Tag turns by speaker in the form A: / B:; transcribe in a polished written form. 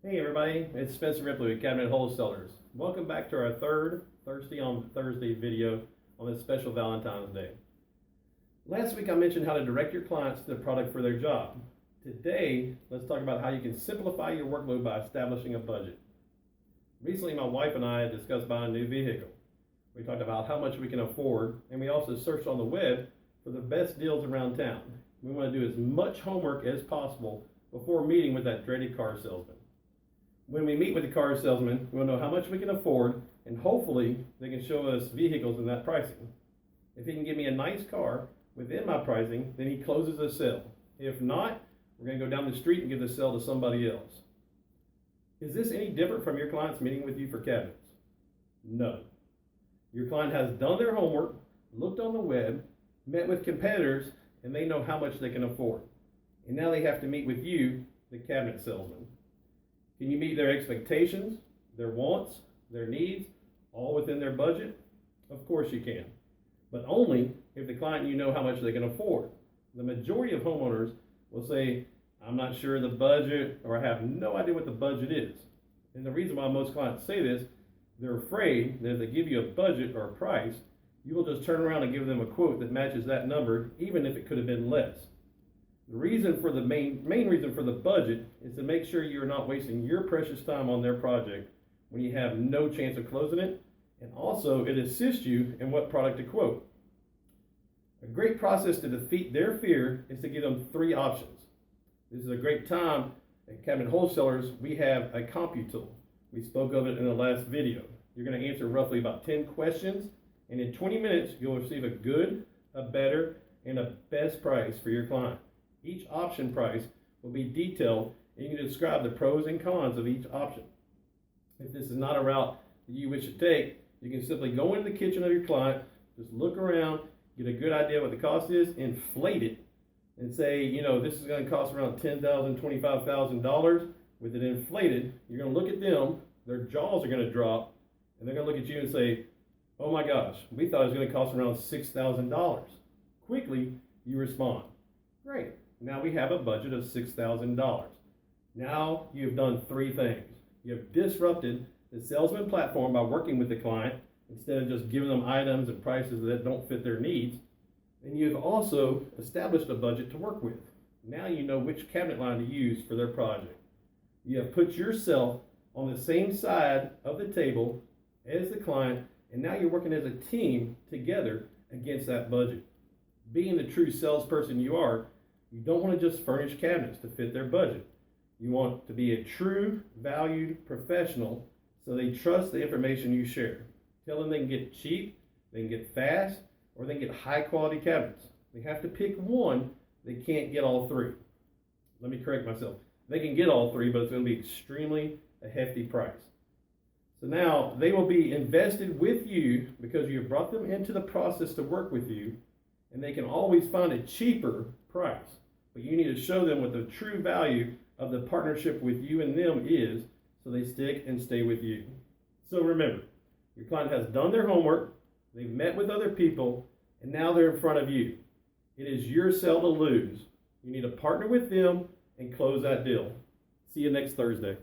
A: Hey everybody, it's Spencer Ripley with Cabinet Wholesalers. Welcome back to our third Thirsty on Thursday video on this special Valentine's Day. Last week I mentioned how to direct your clients to the product for their job. Today, let's talk about how you can simplify your workload by establishing a budget. Recently, my wife and I discussed buying a new vehicle. We talked about how much we can afford, and we also searched on the web for the best deals around town. We want to do as much homework as possible before meeting with that dreaded car salesman. When we meet with the car salesman, we'll know how much we can afford, and hopefully they can show us vehicles in that pricing. If he can give me a nice car within my pricing, then he closes the sale. If not, we're going to go down the street and give the sale to somebody else. Is this any different from your clients meeting with you for cabinets? No. Your client has done their homework, looked on the web, met with competitors, and they know how much they can afford. And now they have to meet with you, the cabinet salesman. Can you meet their expectations, their wants, their needs, all within their budget? Of course you can, but only if the client you know how much they can afford. The majority of homeowners will say, I'm not sure of the budget, or I have no idea what the budget is. And the reason why most clients say this, they're afraid that if they give you a budget or a price, you will just turn around and give them a quote that matches that number, even if it could have been less. The reason for the main reason for the budget is to make sure you're not wasting your precious time on their project when you have no chance of closing it, and also it assists you in what product to quote. A great process to defeat their fear is to give them 3 options. This is a great time at Cabinet Wholesalers. We have a CompuTool. We spoke of it in the last video. You're going to answer roughly about 10 questions, and in 20 minutes you'll receive a good, a better, and a best price for your client. Each option price will be detailed, and you can describe the pros and cons of each option. If this is not a route that you wish to take, you can simply go into the kitchen of your client, just look around, get a good idea what the cost is, inflate it, and say, this is going to cost around $10,000, $25,000. With it inflated, you're going to look at them, their jaws are going to drop, and they're going to look at you and say, oh my gosh, we thought it was going to cost around $6,000. Quickly, you respond, great. Now we have a budget of $6,000. Now you've done 3 things. You have disrupted the salesman platform by working with the client instead of just giving them items and prices that don't fit their needs. And you've also established a budget to work with. Now you know which cabinet line to use for their project. You have put yourself on the same side of the table as the client, and now you're working as a team together against that budget. Being the true salesperson you are, you don't want to just furnish cabinets to fit their budget. You want to be a true, valued professional so they trust the information you share. Tell them they can get cheap, they can get fast, or they can get high quality cabinets. They have to pick one, they can't get all 3. Let me correct myself. They can get all 3, but it's going to be extremely a hefty price. So now they will be invested with you because you have brought them into the process to work with you, and they can always find a cheaper price. But you need to show them what the true value of the partnership with you and them is, so they stick and stay with you. So remember, your client has done their homework, they've met with other people, and now they're in front of you. It is your sale to lose. You need to partner with them and close that deal. See you next Thursday.